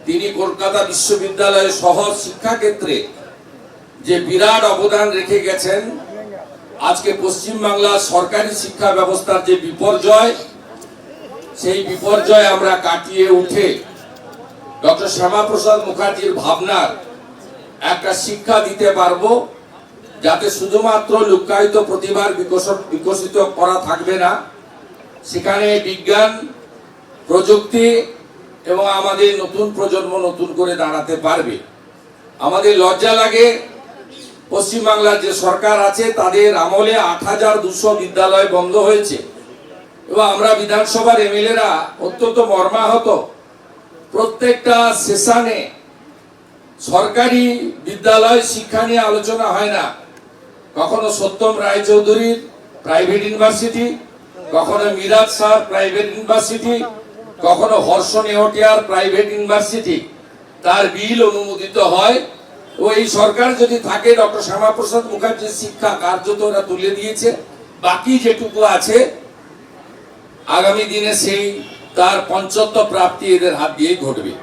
তিনি কলকাতা বিশ্ববিদ্যালয়ের শহর শিক্ষাক্ষেত্রে যে বিরাট অবদান রেখে গেছেন, আজকে পশ্চিমবাংলার সরকারি শিক্ষা ব্যবস্থার যে বিপর্যয়, সেই বিপর্যয় আমরা কাটিয়ে উঠে ডক্টর শ্যামাপ্রসাদ মুখার্জির ভাবনার একটা শিক্ষা দিতে পারবো, যাতে শুধুমাত্র লুক্কায়িত প্রতিভার বিকশিত করা থাকবে না, সেখানে বিজ্ঞান, প্রযুক্তি এবং আমাদের নতুন প্রজন্ম নতুন করে দাঁড়াতে পারবে। আমাদের লজ্জা লাগে, পশ্চিমবাংলার যে সরকার আছে তাদের আমলে ৮,২০০ বিদ্যালয় বন্ধ হয়েছে এবং আমরা বিধানসভার এমএলএরা অত্যন্ত মর্মাহত। প্রত্যেকটা সেশনে সরকারি বিদ্যালয় শিক্ষা নিয়ে আলোচনা হয় না। কখনো সত্যম রায়চৌধুরীর প্রাইভেট ইউনিভার্সিটি, কখনো মিরাজ শাহ প্রাইভেট ইউনিভার্সিটি, কখনো হর্ষ নেওটিয়ার প্রাইভেট ইউনিভার্সিটি, তার বিল অনুমোদিত হয়। ও এই সরকার যদি থাকে, ডক্টর শ্যামাপ্রসাদ মুখার্জির শিক্ষা কার্যত ওরা তুলে দিয়েছে। বাকি যেটুকু আছে আগামী দিনে সেই তার পঞ্চত্ব প্রাপ্তি এদের হাত দিয়েই ঘটবে।